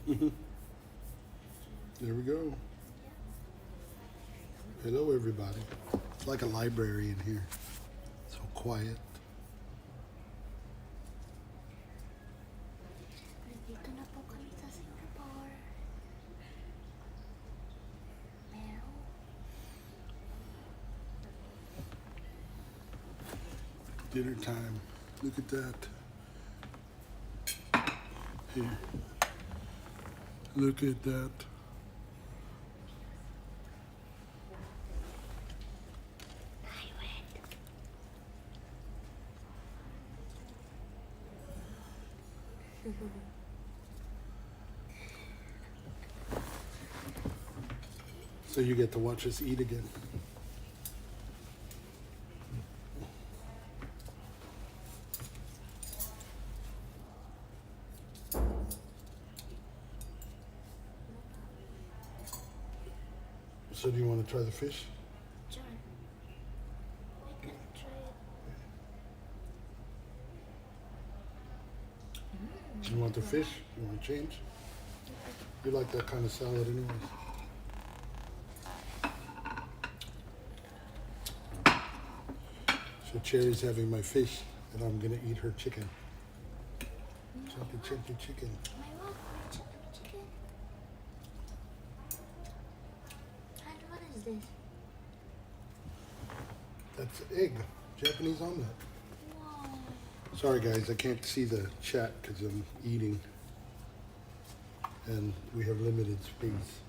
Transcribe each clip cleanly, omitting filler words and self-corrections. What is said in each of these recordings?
There we go. Hello, everybody. It's like a library in here. So quiet. Nandito na po kami sa Singapore. Meow. Dinner time. Look at that. Here. Look at that. I went. So you get to watch us eat again. So do you want to try the fish? Sure. I can try it. You want the fish? You want to change? You like that kind of salad anyways. So Cherry's having my fish and I'm going to eat her chicken. Chunky, chunky chicken. My what? Chicken. And what is this? That's egg. Japanese omelet. Wow. Sorry guys, I can't see the chat because I'm eating. And we have limited space.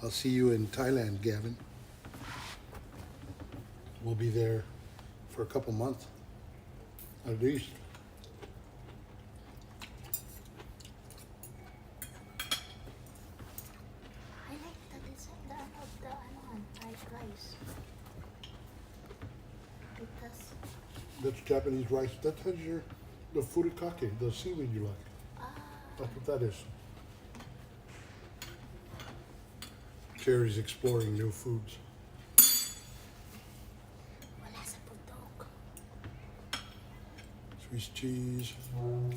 I'll see you in Thailand, Gavin. We'll be there for a couple months, at least. I like the design of the fried rice. It has That's Japanese rice. That has the furikake, the seaweed you like. That's what that is. Cherry's exploring new foods. wala sa putok. Swiss cheese. Ano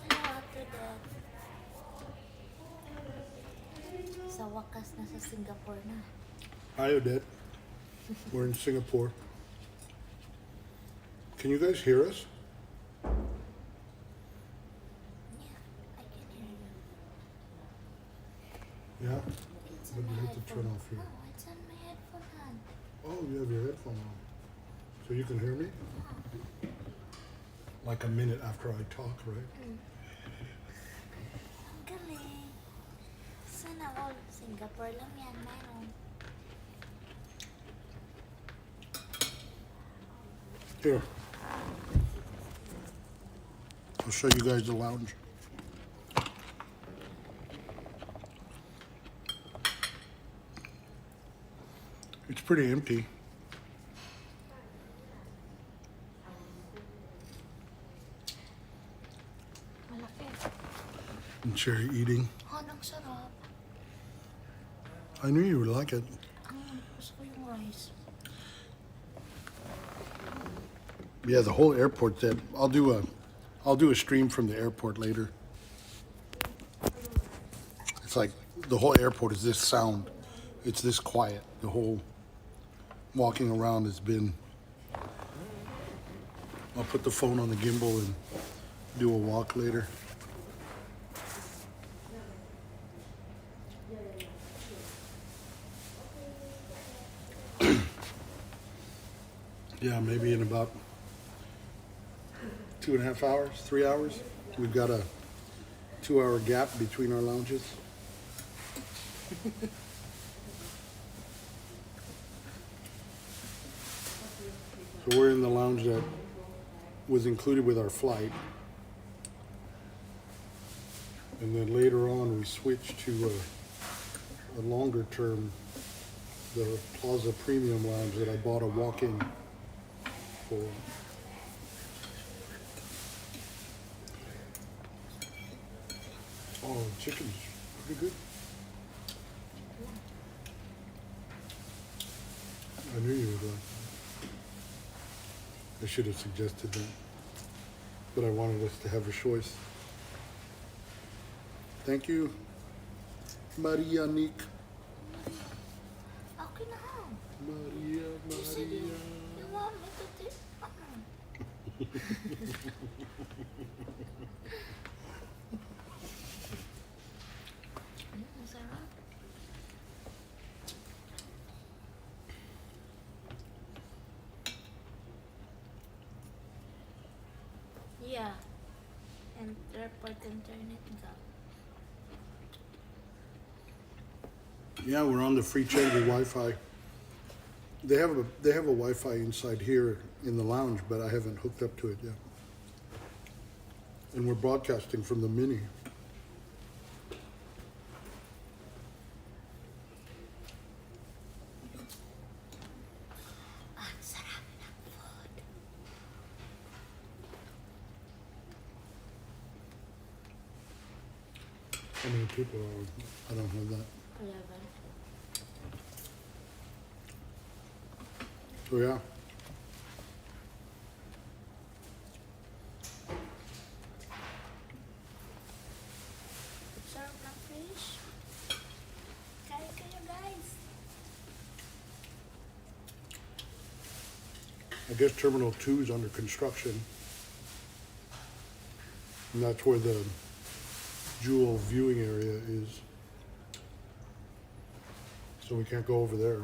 after that? Sa wakas na sa Singapore na. Hi, Odette. We're in Singapore. Can you guys hear us? Yeah, I can hear you. Yeah? It's But on you my have to turn headphone. off your... Oh, it's on my headphone hand. Oh, you have your headphone on. So you can hear me? Like a minute after I talk, right? Ang galing. Sana all Singapore lang yan, mayroon. Here. I'll show you guys the lounge. It's pretty empty. Malaki. And Cherry eating. Han, ang sarap. I knew you would like it. Gusto ko yung rice. Yeah, the whole airport's dead. I'll do a stream from the airport later. It's like the whole airport is this sound. It's this quiet. The whole walking around has been. I'll put the phone on the gimbal and do a walk later. Yeah, maybe in about 2.5 hours, 3 hours. We've got a 2-hour gap between our lounges. So we're in the lounge that was included with our flight. And then later on we switched to a longer term, the Plaza Premium Lounge that I bought a walk-in for. Oh, chicken's pretty good. I knew you would like. I should have suggested that, but I wanted us to have a choice. Thank you, Maria Nick. Okay na ha. Maria, You said you Maria. want me to take. Masarap. Yeah. And airport internet ka. Yeah, we're on the free chamber Wi-Fi. They have a Wi-Fi inside here in the lounge, but I haven't hooked up to it yet. And we're broadcasting from the mini. Ang sarap ng food. How many people are? I don't know that. 11. So yeah, Sarap ng fish. Kain kayo guys. I guess Terminal 2 is under construction. And that's where the Jewel viewing area is. So we can't go over there.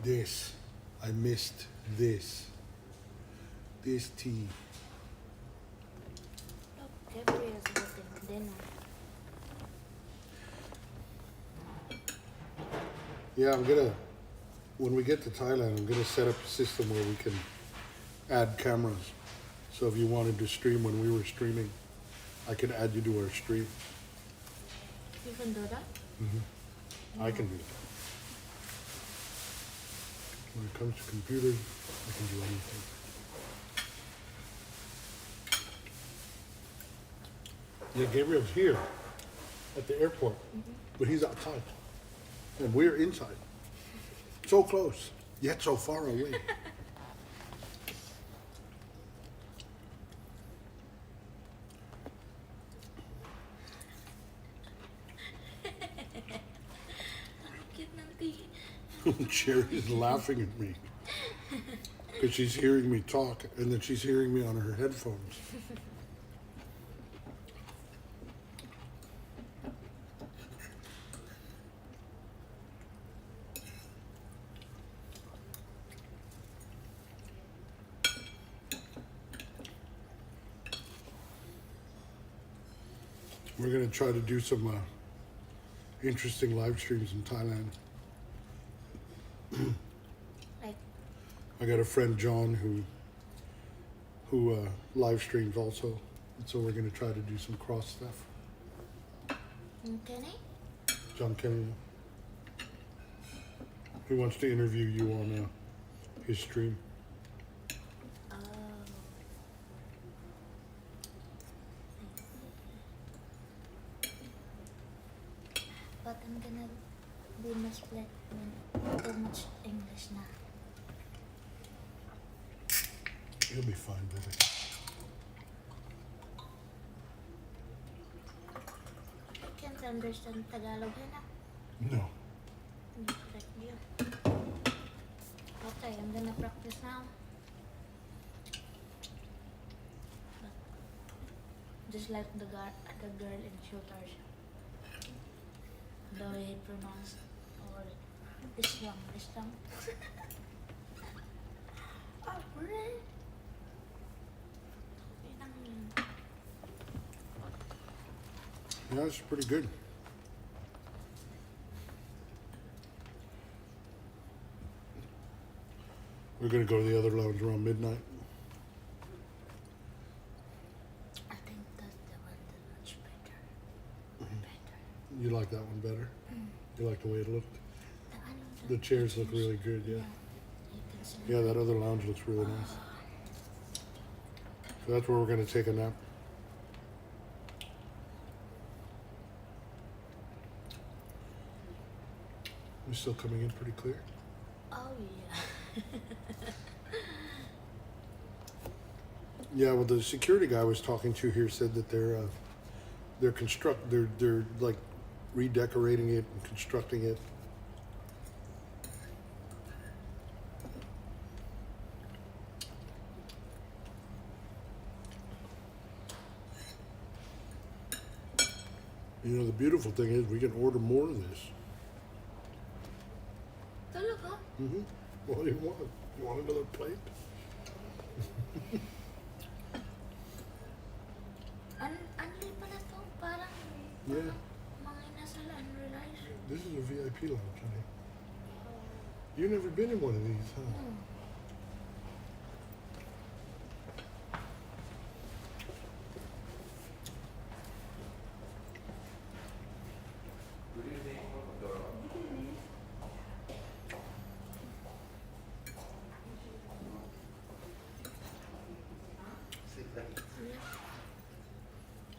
This. I missed this. This tea. Look, Gabriel's getting dinner. Yeah, when we get to Thailand, I'm gonna set up a system where we can add cameras. So if you wanted to stream when we were streaming, I could add you to our stream. You can do that? I can do that. When it comes to computers, I can do anything. Yeah, Gabriel's here at the airport, but he's outside. And we're inside. So close, yet so far away. Cute ng tea. Cherry's laughing at me because she's hearing me talk and then she's hearing me on her headphones. We're going to try to do some interesting live streams in Thailand. Like, I got a friend John who live streams also, and so we're going to try to do some cross stuff. Kenny? John Kennedy, he wants to interview you on his stream. Oh. But I'm gonna be split when too much English na. You'll be fine, baby. I can't understand Tagalog yun ah. No. Hindi correct yun. Okay, I'm gonna practice now. But just like the girl in Shooters. The way he pronounced or this lang. Oh, really? Yun ang yun. Yeah, it's pretty good. We're gonna go to the other lounge around midnight. I think that's the one that's much better. Better. You like that one better? You like the way it looked? The ano, The chairs look really good, yeah. You can see Yeah, that other lounge looks really nice. So that's where we're gonna take a nap. We're still coming in pretty clear. Oh yeah. Yeah, well, the security guy I was talking to here said that they're like redecorating it and constructing it. You know, the beautiful thing is we can order more of this. Talaga? Mm-hmm. What do you want? You want another plate? Unli pala to. Parang Yeah. mga inasal unrealized. This is a VIP lounge, honey. You've never been in one of these, huh? No.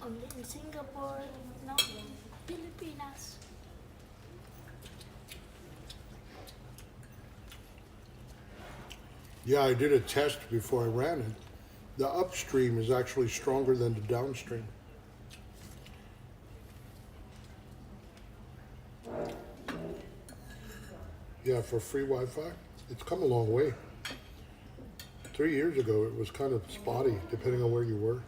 Only in Singapore, no, Pilipinas. Yeah, I did a test before I ran it. The upstream is actually stronger than the downstream. Yeah, for free Wi-Fi, it's come a long way. 3 years ago, it was kind of spotty, depending on where you were.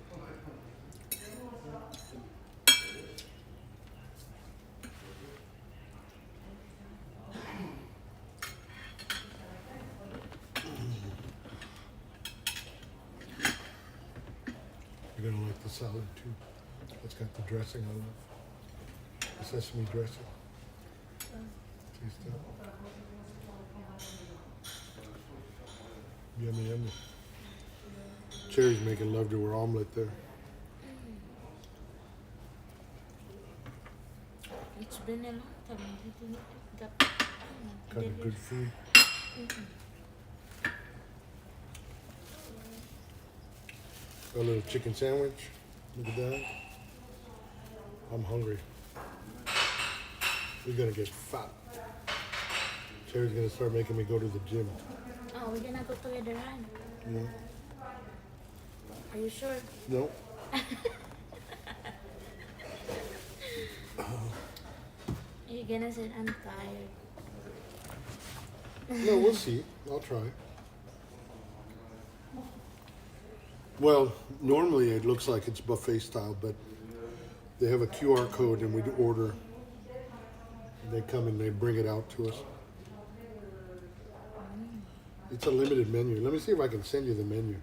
You're gonna like the salad too. It's got the dressing on it. The sesame dressing. Taste that. Yummy, yummy. Cherry's making love to her omelet there. It's been a long time. I didn't got Kind of good food. Got a little chicken sandwich. Look at that. I'm hungry. We're gonna get fat. Cherry's gonna start making me go to the gym. Oh, we're gonna go together, right? Yeah. Are you sure? No. You're gonna say I'm tired. No, we'll see. I'll try. Well, normally it looks like it's buffet style, but they have a QR code and we order. They come and they bring it out to us. It's a limited menu. Let me see if I can send you the menu.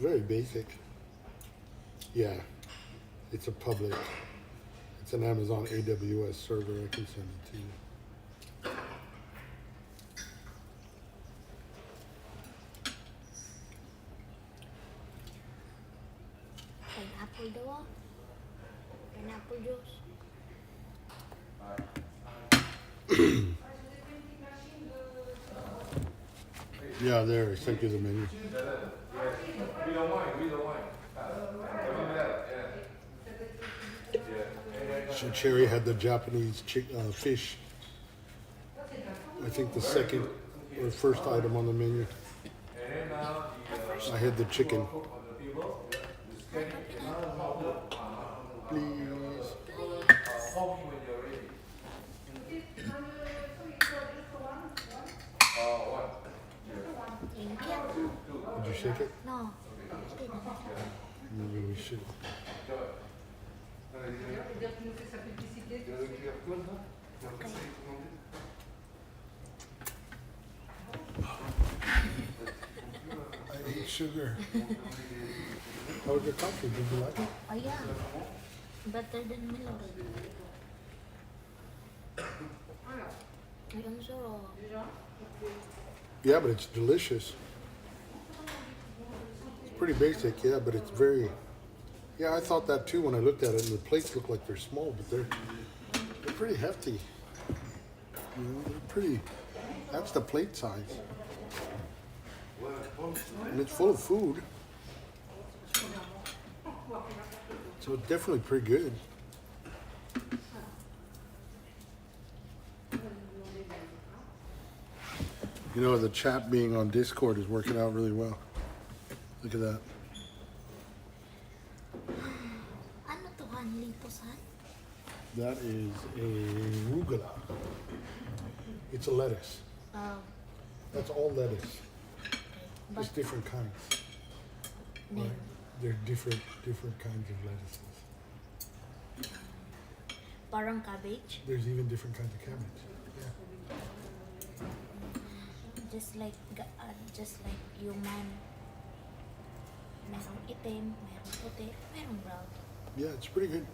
Very basic. Yeah, it's a public. It's an Amazon AWS server. I can send it to you. Pineapple daw. Pineapple juice. Yeah, there. I sent you the menu. So Cherry had the Japanese fish. I think the second or first item on the menu. I had the chicken. Please. Thank you. Did you shake it? No. Maybe we should. I ate sugar. How was your coffee? Did you like it? Oh yeah. Better than Milo. Ang sarap. Yeah, but it's delicious. It's pretty basic, yeah, but it's very. Yeah, I thought that too when I looked at it, and the plates look like they're small, but they're pretty hefty. You know, they're pretty That's the plate size. And it's full of food. So it's definitely pretty good. You know, the chat being on Discord is working out really well. Look at that. Ano to, Han? Litos, Han? That is a arugula. It's a lettuce. Oh, That's all lettuce. but Just different kinds. name. They're different kinds of lettuces. Parang cabbage. There's even different kinds of cabbage. Yeah. Just like human. Merong itim, merong puti, merong brown. Yeah, it's pretty good.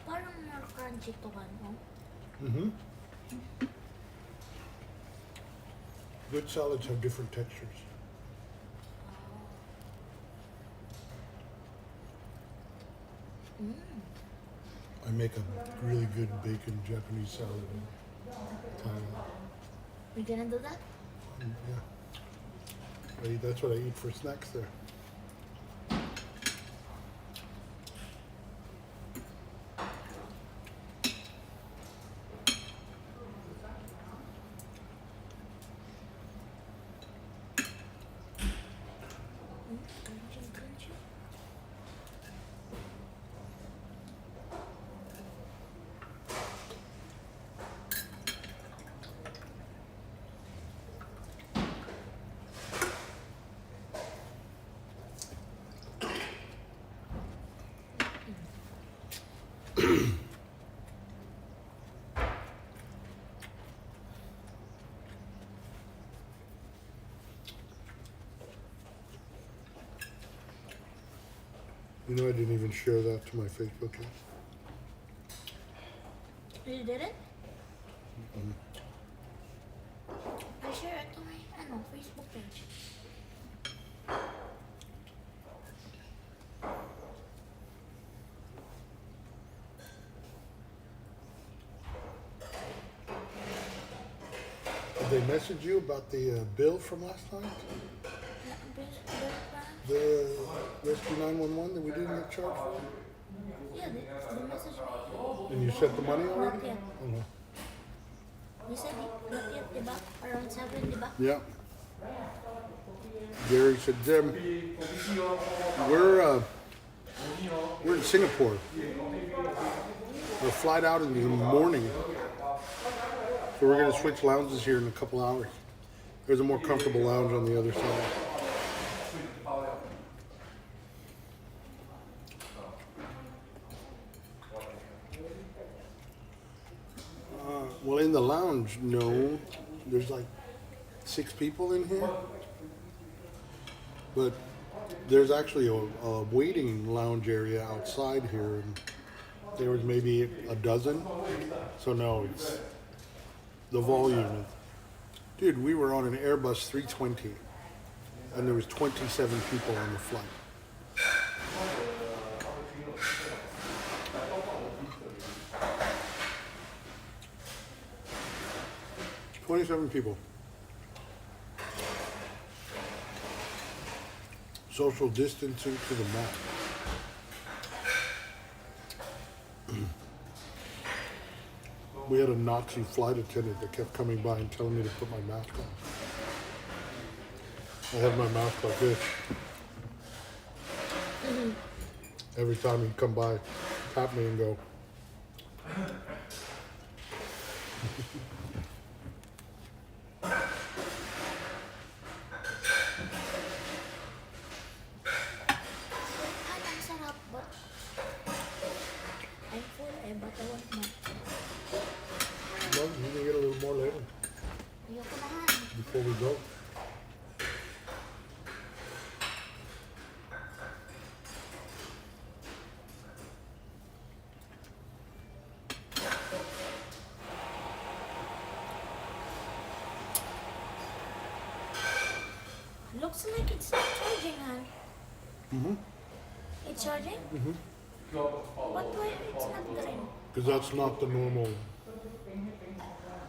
Parang more crunchy to, Han, oh. Mm-hmm. Good salads have different textures. I make a really good bacon Japanese salad in Thailand. We gonna do that? Yeah. That's what I eat for snacks there. Crunchy. You know, I didn't even share that to my Facebook yet. You did it? I share it to my Facebook page. Did they message you about the bill from last night? The Rescue 911 that we didn't get charged for? Yeah, the message me. And you sent the money already? Not yet. Oh, no. You said not yet, diba? Around 7, diba? Yeah. Gary said, we're in Singapore. Our flight out in the morning. So we're going to switch lounges here in a couple hours. There's a more comfortable lounge on the other side. Well, in the lounge, no. There's like 6 people in here. But there's actually a waiting lounge area outside here. And there was maybe a dozen. So no, it's the volume. Dude, we were on an Airbus 320. And there was 27 people on the flight. $27 people. Social distancing to the max. We had a Nazi flight attendant that kept coming by and telling me to put my mask on. I had my mask like this. Every time he'd come by, tap me and go. Ang sarap, but I'm full but I want more. Well, you can get a little more later Ayoko na, Han. before we go. Looks like it's not charging, Han. Mm-hmm. It's charging? Mm-hmm. But why it's not green? Because that's not the normal.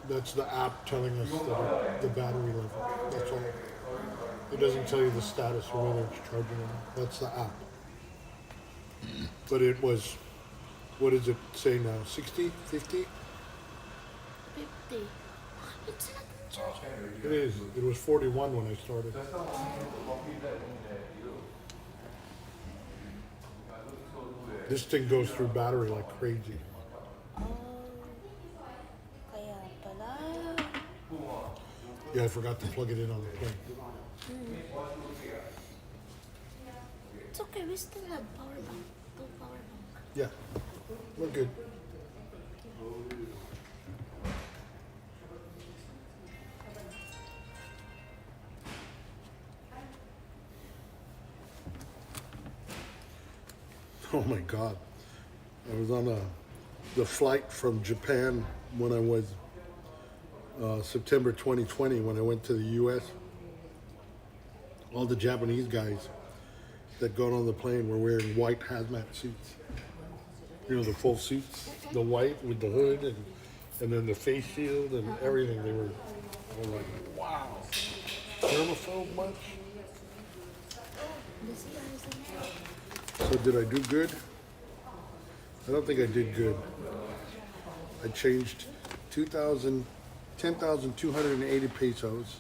That's the app telling us the battery level. That's all. It doesn't tell you the status or whether it's charging or not. That's the app. But it was, what does it say now? 60, 50? 50. It's not charging. It is. It was 41 when I started. This thing goes through battery like crazy. Oh, kaya pala. Yeah, I forgot to plug it in on the plane. It's okay, we still have power bank. Two power bank. Yeah, we're good. Oh my God. I was on the flight from Japan when I was September 2020 when I went to the US. All the Japanese guys that got on the plane were wearing white hazmat suits. You know, the full suits, the white with the hood and then the face shield and everything. I was like, wow. Germaphobe much? The CR is in there. So did I do good? I don't think I did good. I changed 10,280 pesos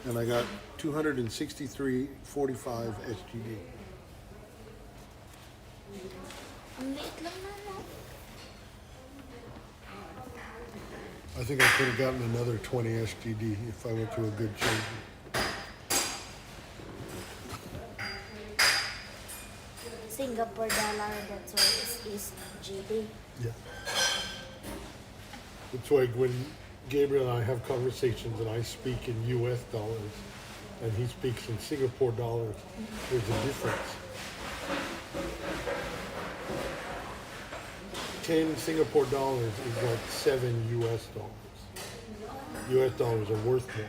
and I got 263.45 SGD. Ang liit lang na, no? I think I could have gotten another 20 SGD if I went to a good change. Singapore dollar, that's why it's GD. Yeah. That's why when Gabriel and I have conversations and I speak in US dollars and he speaks in Singapore dollars, there's a difference. 10 Singapore dollars is like 7 US dollars. US dollars are worth more.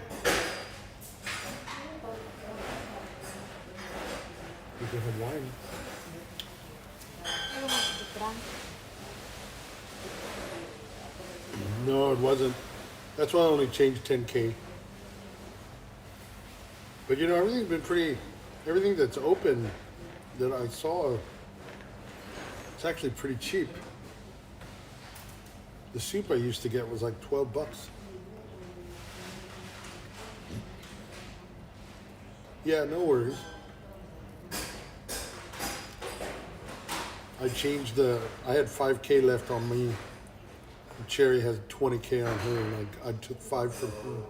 You can have wine. Ano mo, drunk? No, it wasn't. That's why I only changed 10K. But you know, everything's been pretty, everything that's open that I saw, it's actually pretty cheap. The soup I used to get was like 12 bucks. Yeah, no worries. I had 5K left on me. Cherry has 20K on her, and I took 5 from her.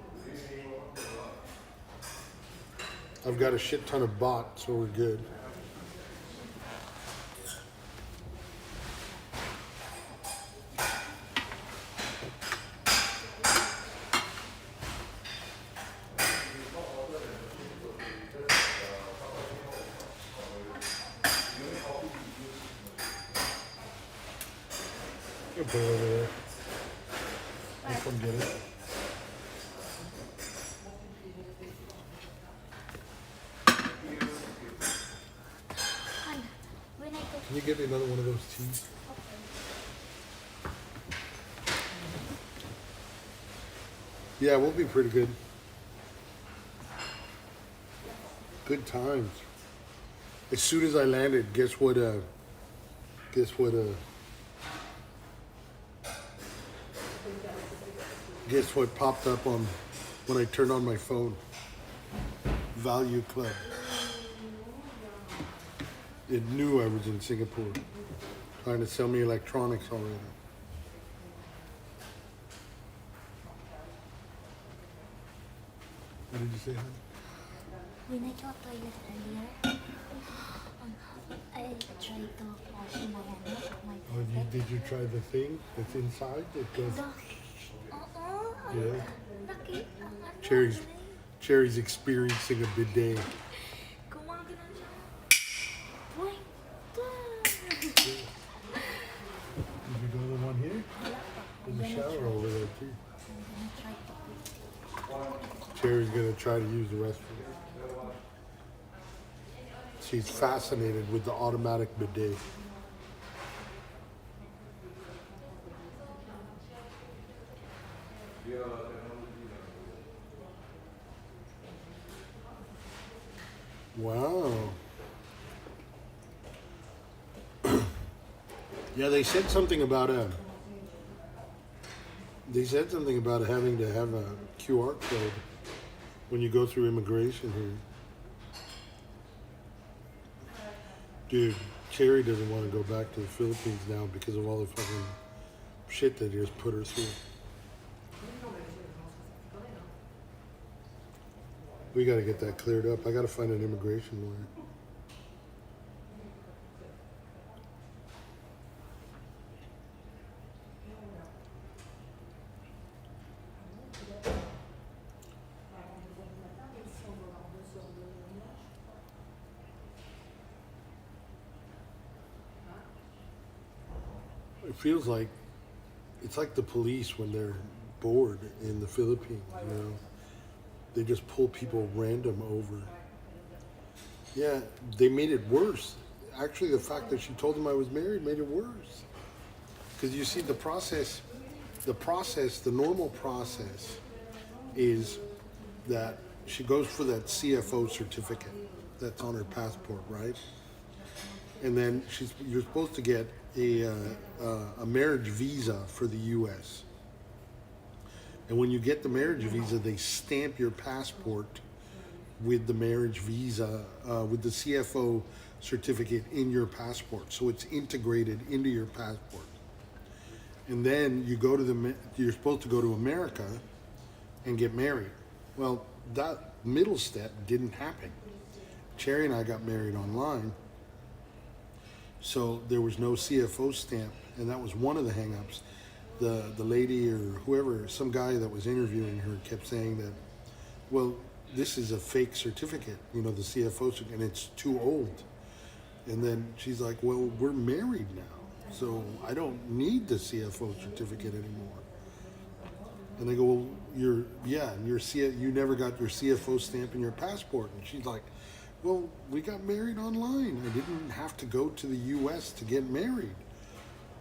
I've got a shit ton of bot, so we're good. You can put it over there. I'll come get it. Han, when I go, Can you get me another one of those teas? Yeah, we'll be pretty good. Good times. As soon as I landed, guess what popped up on when I turned on my phone? Value Club. It knew I was in Singapore, trying to sell me electronics already. What did you say, honey? when I go toilet earlier, I tried to wash my hands, my Oh, did you try the thing that's inside? It goes. Yeah. Cherry's experiencing a bidet. Gumagano siya. Boing! Did you go to the one here? In the shower over there too. I'm gonna try to. Cherry's gonna try to use the restroom. She's fascinated with the automatic bidet. Wow. Yeah, they said something about having to have a QR code when you go through immigration here. Dude, Cherry doesn't want to go back to the Philippines now because of all the fucking shit they just put her through. We got to get that cleared up. I got to find an immigration lawyer. It feels like it's like the police when they're bored in the Philippines, you know. They just pull people random over. Yeah, they made it worse. Actually, the fact that she told him I was married made it worse. Because you see, the normal process is that she goes for that CFO certificate that's on her passport, right? And then you're supposed to get a marriage visa for the U.S. And when you get the marriage visa, they stamp your passport with the marriage visa, with the CFO certificate in your passport. So it's integrated into your passport. And then you're supposed to go to America and get married. Well, that middle step didn't happen. Cherry and I got married online. So there was no CFO stamp, and that was one of the hang-ups. The lady or whoever, some guy that was interviewing her kept saying that, well, this is a fake certificate, you know, the CFO certificate, and it's too old. And then she's like, well, we're married now, so I don't need the CFO certificate anymore. And they go, well, you never got your CFO stamp in your passport. And she's like, well, we got married online. I didn't have to go to the U.S. to get married.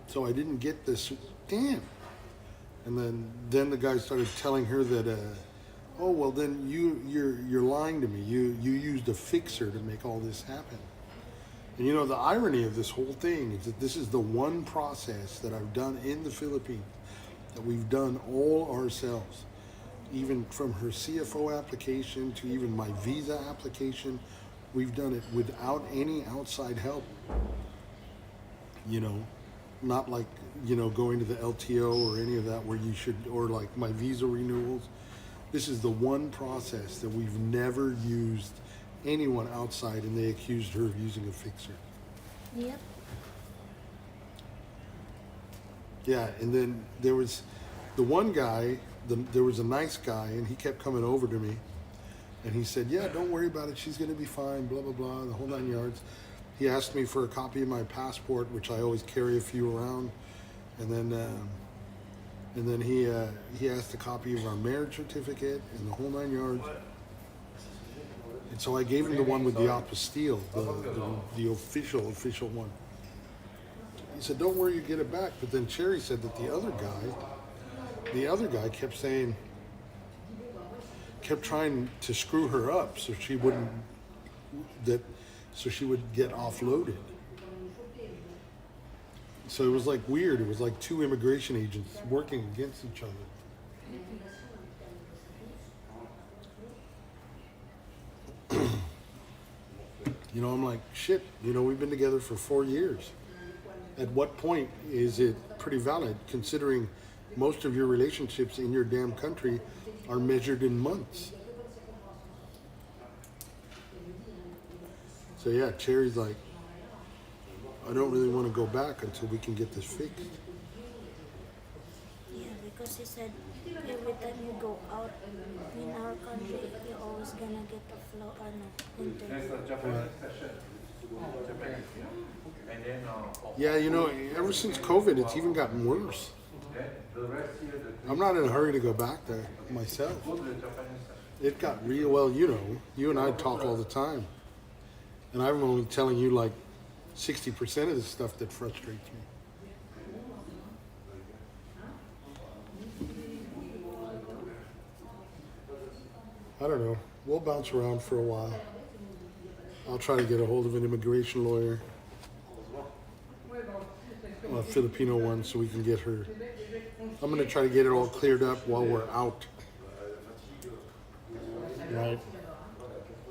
So I didn't get this stamp. And then the guy started telling her that, oh, well, then you're lying to me. You used a fixer to make all this happen. And you know, the irony of this whole thing is that this is the one process that I've done in the Philippines that we've done all ourselves. Even from her CFO application to even my visa application, we've done it without any outside help. You know, not like, you know, going to the LTO or any of that where you should, or like my visa renewals. This is the one process that we've never used anyone outside, and they accused her of using a fixer. Yep. Yeah, and then there was the one guy, there was a nice guy, and he kept coming over to me, and he said, yeah, don't worry about it, she's going to be fine, blah, blah, blah, the whole 9 yards. He asked me for a copy of my passport, which I always carry a few around, and then he asked a copy of our marriage certificate and the whole 9 yards. And so I gave him the one with the apostille, the official one. He said, don't worry, you get it back. But then Cherry said that the other guy kept trying to screw her up so she would get offloaded. So it was like weird. It was like two immigration agents working against each other. You know, I'm like, shit, you know, we've been together for 4 years. At what point is it pretty valid, considering most of your relationships in your damn country are measured in months? So yeah, Cherry's like, I don't really want to go back until we can get this fixed. Yeah, because he said every time you go out in our country, you're always gonna get a flow interview. Yeah, you know, ever since COVID, it's even gotten worse. I'm not in a hurry to go back there myself. It got real well, you know. You and I talk all the time. And I'm only telling you like 60% of the stuff that frustrates me. I don't know. We'll bounce around for a while. I'll try to get a hold of an immigration lawyer, a Filipino one, so we can get her. I'm gonna try to get it all cleared up while we're out, right?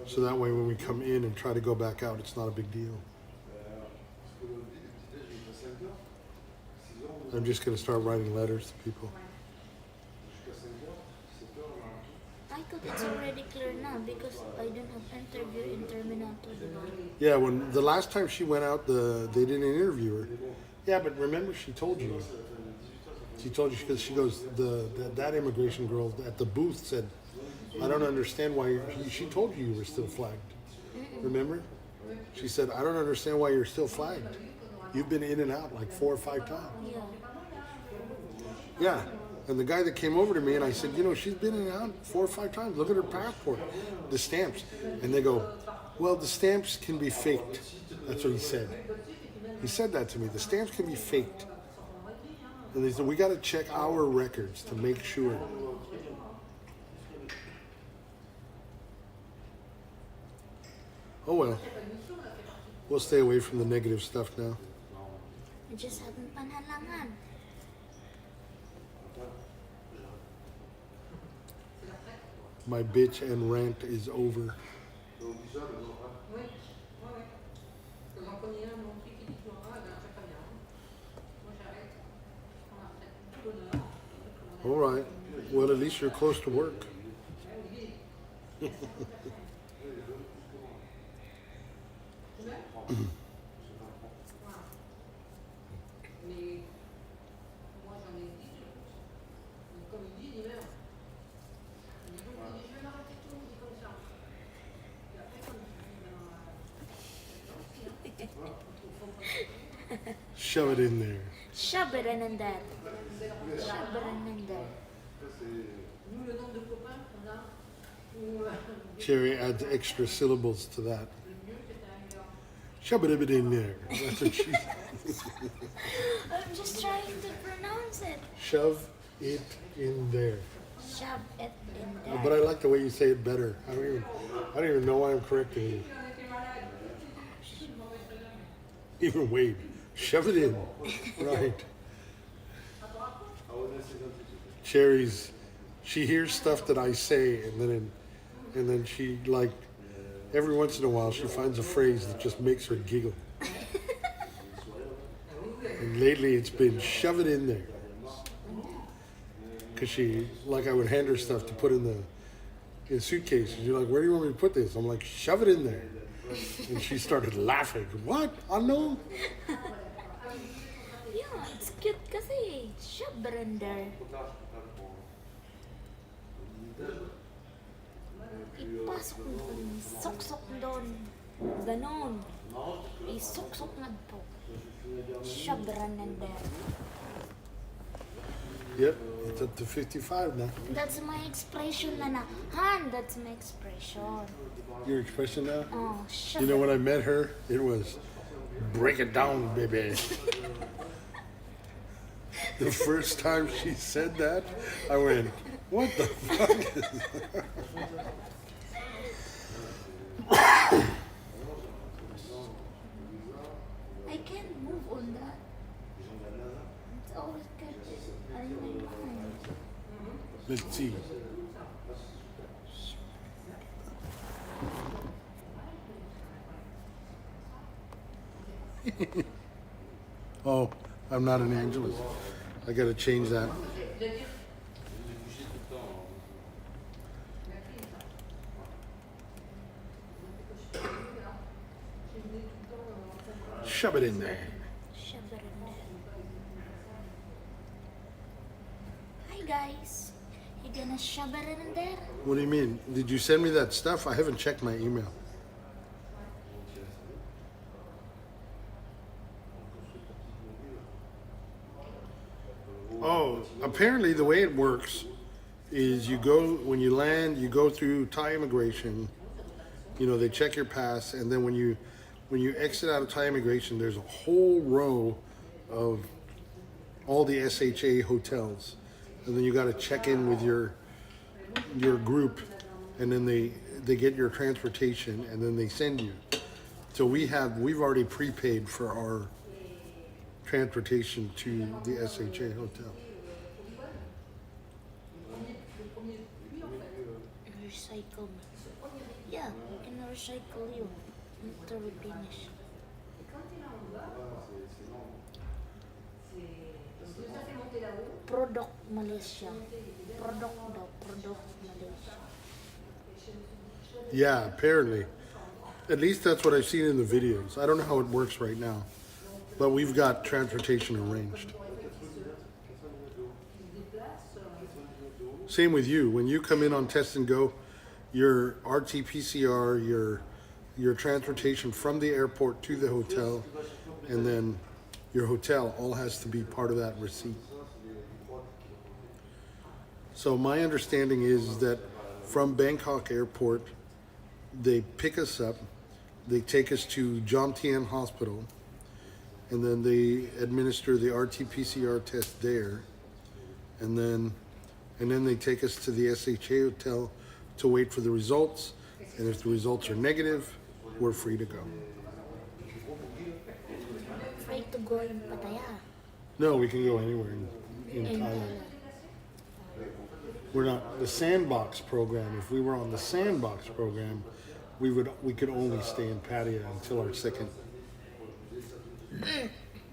So that way, when we come in and try to go back out, it's not a big deal. I'm just gonna start writing letters to people. I thought it's already clear now because I didn't have interview in Terminal 2, diba? Yeah, when the last time she went out, they didn't interview her. Yeah, but remember, she told you. She told you because she goes, that immigration girl at the booth said, "I don't understand why." She told you were still flagged. Remember? She said, "I don't understand why you're still flagged. You've been in and out like 4 or 5 times." Yeah. Yeah. And the guy that came over to me and I said, "She's been in and out 4 or 5 times. Look at her passport, the stamps." And they go, "Well, the stamps can be faked." That's what he said. He said that to me. The stamps can be faked. And they said, "We got to check our records to make sure." Oh well. We'll stay away from the negative stuff now. I just haven't panhalangan. My bitch and rant is over. All right. Well, at least you're close to work. Shove it in there. Shove it in there. Shove it in there. Cherry adds extra syllables to that. Shove it in there. That's what she says. I'm just trying to pronounce it. Shove it in there. Shove it in there. But I like the way you say it better. I don't even know why I'm correcting you. Even Wade, shove it in. Right. Cherry's, she hears stuff that I say, and then she, like, every once in a while she finds a phrase that just makes her giggle. And lately it's been shove it in there. Because she, like, I would hand her stuff to put in the suitcase. She's like, "Where do you want me to put this?" I'm like, "Shove it in there." And she started laughing. "What? I know." Yeah, it's cute kasi. Shove it in there. Ipasok mo dun. Sok-sok doon. Ganon. Isok-sok na po. Shove it in there. Yep, it's up to 55 now. That's my expression, Nana. Han, that's my expression. Your expression now? Oh, shove You know, it. when I met her, it was, "Break it down, baby." The first time she said that, I went, "What the fuck is that?" I can't move on that. It's always good in my mind. Let's see. Oh, I'm not an Angelus. I gotta change that. Shove it in there. Shove it in there. Hi guys. You gonna shove it in there? What do you mean? Did you send me that stuff? I haven't checked my email. Oh, apparently the way it works is you go, when you land, you go through Thai immigration. They check your pass, and then when you exit out of Thai immigration, there's a whole row of all the SHA hotels, and then you got to check in with your group, and then they get your transportation, and then they send you. So we've already prepaid for our transportation to the SHA hotel. Recycle me. Yeah, we can recycle you after we finish. Product Malaysia. Product Malaysia. Yeah, apparently. At least that's what I've seen in the videos. I don't know how it works right now, but we've got transportation arranged. Same with you. When you come in on Test and Go, your RT-PCR, your transportation from the airport to the hotel, and then your hotel all has to be part of that receipt. So my understanding is that from Bangkok Airport, they pick us up, they take us to Jom Tien Hospital, and then they administer the RT-PCR test there, and then they take us to the SHA hotel to wait for the results, and if the results are negative, we're free to go. Free to go in Pattaya. No, we can go anywhere in In Thailand. Thailand. We're not the sandbox program. If we were on the sandbox program, we could only stay in Pattaya until our second.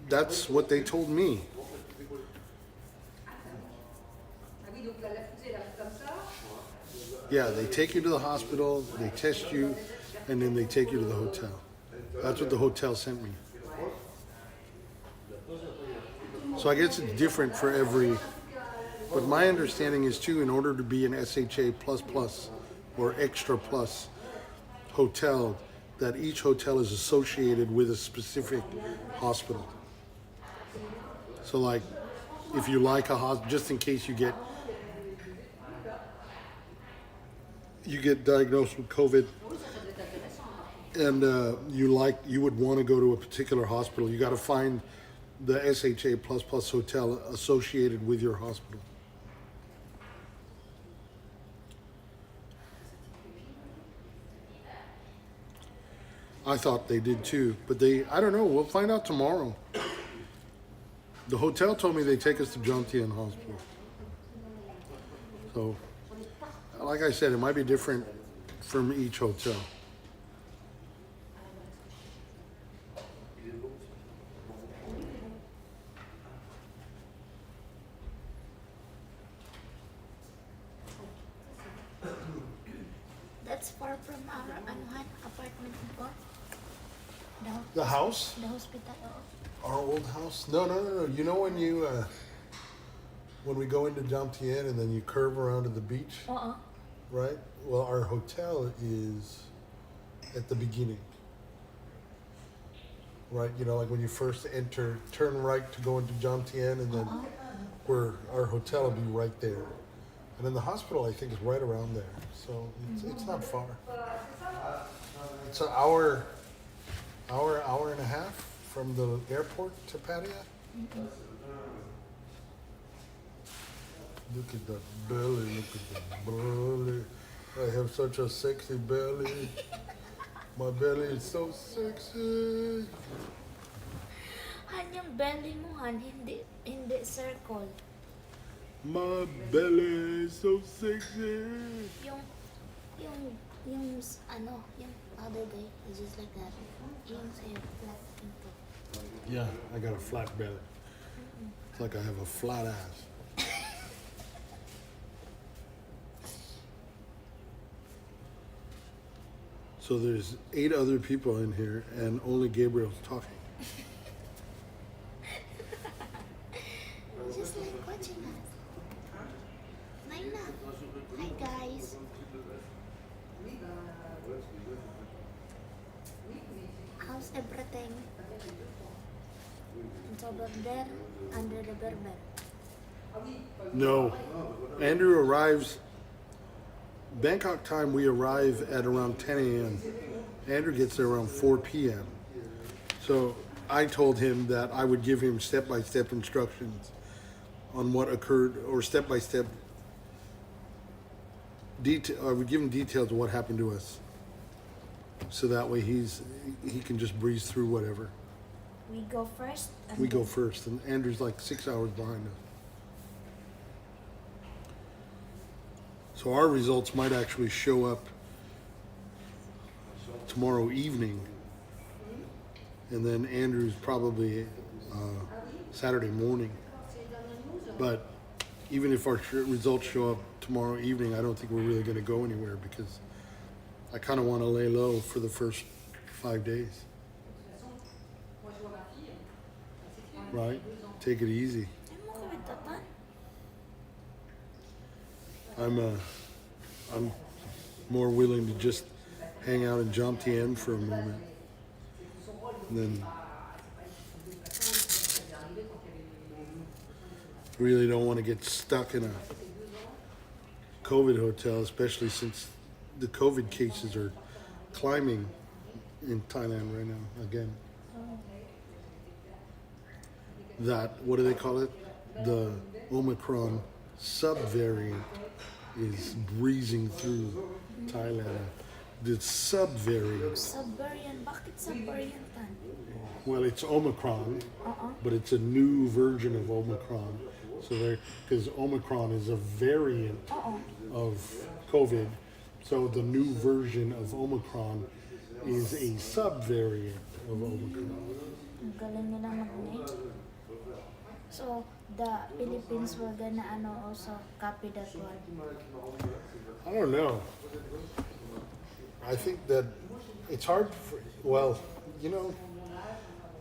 That's what they told me. Yeah, they take you to the hospital, they test you, and then they take you to the hotel. That's what the hotel sent me. So I guess it's different for every. But my understanding is too, in order to be an SHA plus plus or extra plus hotel, that each hotel is associated with a specific hospital. So like, if you like a hospital, just in case you get diagnosed with COVID, and you would want to go to a particular hospital, you got to find the SHA plus plus hotel associated with your hospital. I thought they did too, but I don't know, we'll find out tomorrow. The hotel told me they take us to Jom Tien Hospital. So, like I said, it might be different from each hotel. That's far from our apartment before. The house? The hospital. Our old house? No. You know when we go into Jom Tien and then you curve around to the beach, right? Well, our hotel is at the beginning. Right? You know, like when you first enter, turn right to go into Jom Tien, and then our hotel will be right there. And then the hospital, I think, is right around there. So it's not far. It's an hour and a half from the airport to Pattaya. Look at that belly, look at that belly. I have such a sexy belly. My belly is so sexy. Han, yung belly mo, Han, hindi circle. My belly is so sexy. Yung other guy is just like that. Yung sa'yo, flat into. Yeah, I got a flat belly. It's like I have a flat ass. So there's 8 other people in here, and only Gabriel's talking. Just like watching us. Naina. Hi guys. How's everything? It's over there, under the berber. No. Andrew arrives, Bangkok time, we arrive at around 10 a.m. Andrew gets there around 4 p.m. So I told him that I would give him step-by-step instructions on what occurred, or step-by-step we give him details of what happened to us, so that way he can just breeze through whatever. We go first. And We go first, and Andrew's like 6 hours behind us. So our results might actually show up tomorrow evening, and then Andrew's probably Saturday morning. But even if our results show up tomorrow evening, I don't think we're really going to go anywhere, because I kind of want to lay low for the first 5 days. Right? Take it easy. Ano mo kawit tatan? I'm more willing to just hang out in Jomtien for a moment, and then really don't want to get stuck in a COVID hotel, especially since the COVID cases are climbing in Thailand right now again. That, what do they call it? The Omicron subvariant is breezing through Thailand. The subvariant, Subvariant. Bakit subvariant tan? well, it's Omicron, Uh-uh. but it's a new version of Omicron. So there, because Omicron is a variant Oo. of COVID, so the new version of Omicron is a subvariant of Omicron. Ang galing nilang mag-name. So, the Philippines were gonna also copy that one. I don't know. I think that it's hard for, well, you know,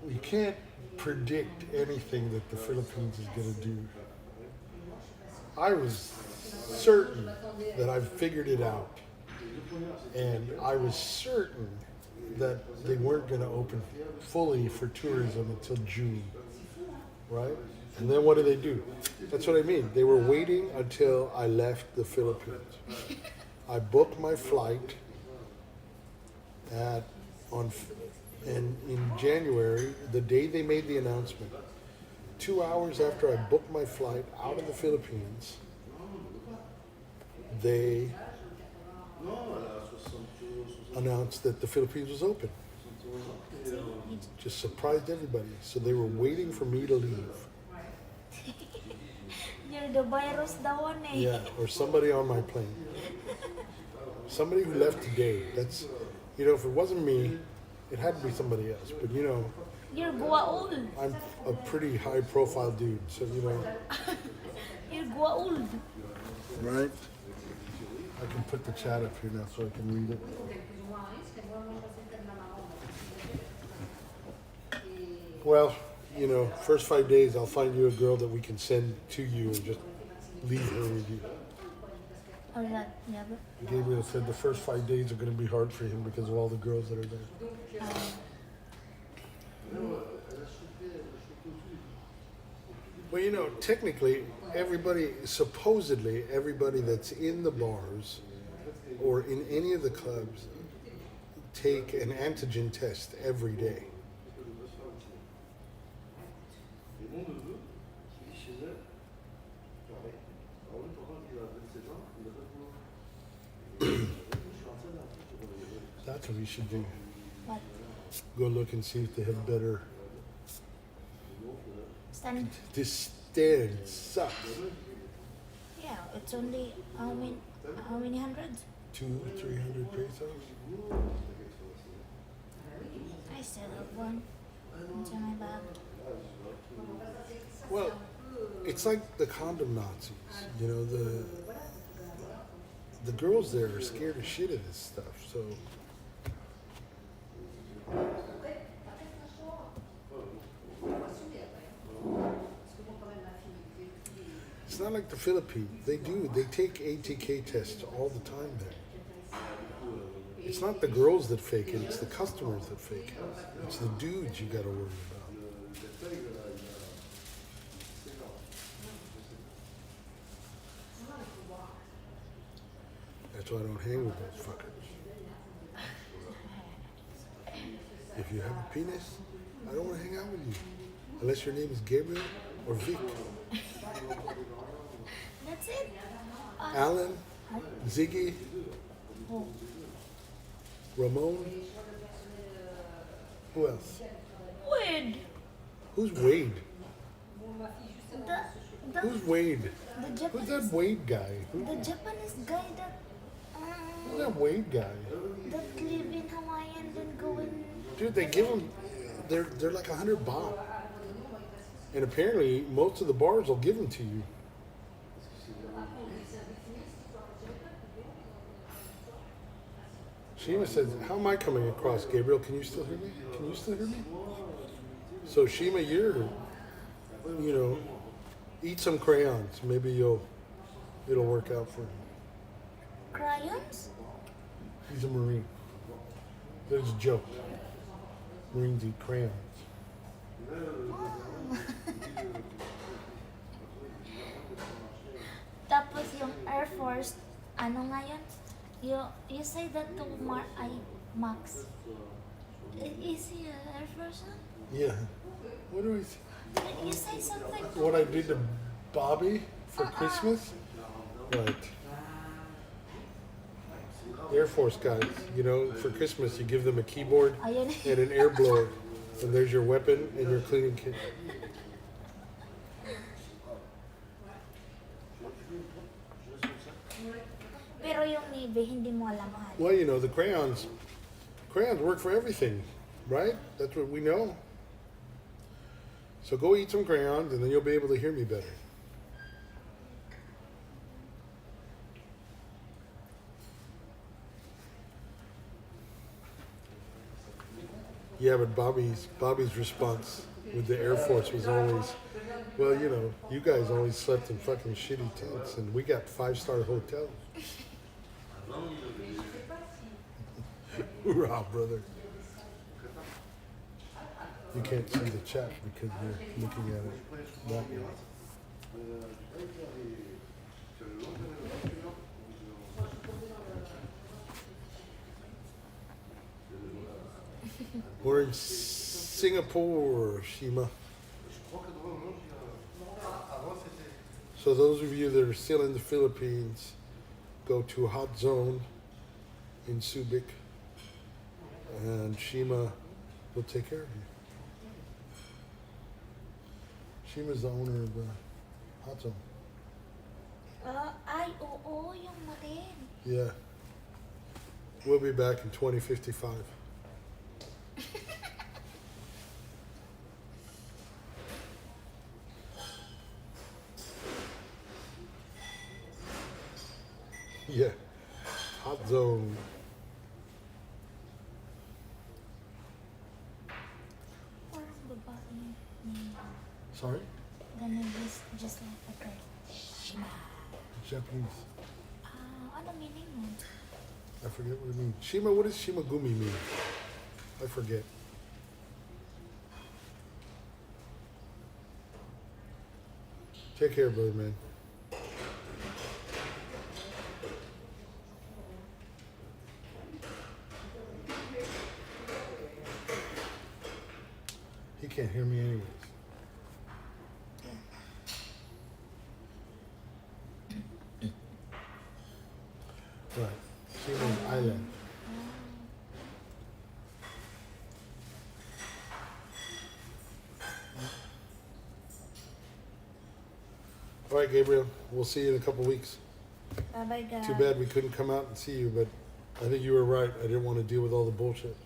you can't predict anything that the Philippines is going to do. I was certain that I figured it out. And I was certain that they weren't going to open fully for tourism until June. Right? And then what do they do? That's what I mean. They were waiting until I left the Philippines. I booked my flight and in January, the day they made the announcement, 2 hours after I booked my flight out of the Philippines, they announced that the Philippines was open. Just surprised everybody. So they were waiting for me to leave. You're the virus daw one eh. Yeah, or somebody on my plane. Somebody who left today. That's, you know, if it wasn't me, it had to be somebody else. But, you know, You're guaul. I'm a pretty high profile dude. So, you know, You're guaul. right? I can put the chat up here now so I can read it. Well, you know, first 5 days I'll find you a girl that we can send to you and just leave her with you. Or that, yeah, but Gabriel said the first 5 days are going to be hard for him because of all the girls that are there. Well, you know, technically, supposedly everybody that's in the bars or in any of the clubs take an antigen test every day. That's what we should do. what? Go look and see if they have better. Stand. This stand sucks. Yeah, it's only how many hundreds? 200-300 pesos. I still have one. It's in my bag. Well, it's like the condom Nazis. You know, the girls there are scared of shit of this stuff. So it's not like the Philippines. They take ATK tests all the time there. It's not the girls that fake it, it's the customers that fake it. It's the dudes you gotta worry about. That's why I don't hang with those fuckers. If you have a penis, I don't want to hang out with you. Unless your name is Gabriel or Vic. That's it. Alan, Ziggy, Oh, Ramon. Who else? Wade. Who's Wade? The Who's Wade? the Who's Japanese that Wade guy? the Japanese guy that Who's that Wade guy? that live in Hawaii and then go in. Dude, they give them. They're like $100, and apparently most of the bars will give them to you. Shima says, "How am I coming across, Gabriel? Can you still hear me? Can you still hear me?" So Shima, eat some crayons. Maybe it'll work out for you. Crayons? He's a Marine. There's a joke. Marines eat crayons. Tapos yung Air Force, ano nga yun? You say that to Max. Is he an Air Force? Huh? Yeah. What do I say? You say something to What I did to Bobby for Christmas? Right. Air Force guys, for Christmas you give them a keyboard Ayun. and an air blower, and there's your weapon and your cleaning kit. Pero yung Navy, hindi mo alam mahal. Well, the crayons work for everything, right? That's what we know. So go eat some crayons and then you'll be able to hear me better. Yeah, but Bobby's response with the Air Force was always, well, you guys always slept in fucking shitty tents, and we got 5-star hotels. Hoorah, brother. You can't see the chat because you're looking at it that way. We're in Singapore, Shima. So those of you that are still in the Philippines, go to Hot Zone in Subic, and Shima will take care of you. Shima's the owner of Hot Zone. Ay, oo, yung marin. Yeah. We'll be back in 2055. Yeah. Hot Zone. Parang babae ni Sorry? the name is just like a girl. Shima. Japanese. Ano meaning mo? I forget what it means. Shima, what does Shimagumi mean? I forget. Take care, brother, man. He can't hear me anyways. Right. Shima Island. All right, Gabriel. We'll see you in a couple weeks. Bye-bye, guys. Too bad we couldn't come out and see you, but I think you were right. I didn't want to deal with all the bullshit.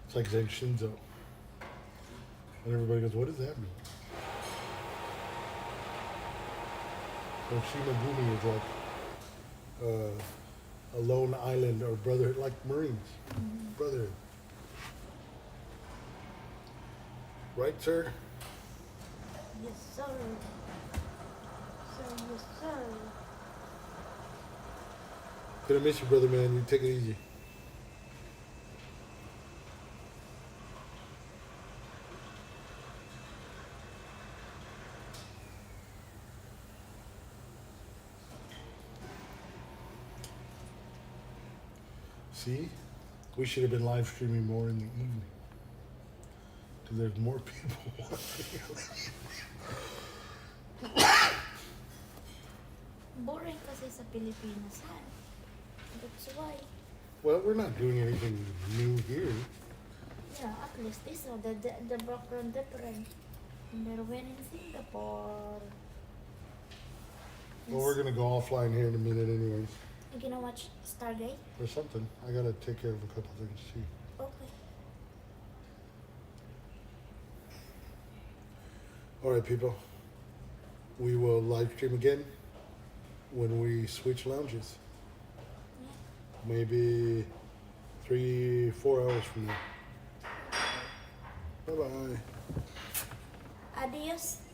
It's like saying Shinzo. And everybody goes, what does that mean? So Shimagumi is like a lone island or brotherhood, like Marines. Brotherhood. Right, sir? Yes, sir. Sir, yes, sir. Gonna miss you, brother, man. You take it easy. See? We should have been live streaming more in the evening. Because there's more people watching. Boring kasi sa Pilipinas, ha? That's why. Well, we're not doing anything new here. Yeah, at least this one, the background different. Pero when in Singapore, Well, we're gonna go offline here in a minute, anyways, you gonna watch Stargate? or something. I gotta take care of a couple things too. Okay. All right, people. We will live stream again when we switch lounges. Yeah. Maybe 3-4 hours from now. Bye bye. Adios.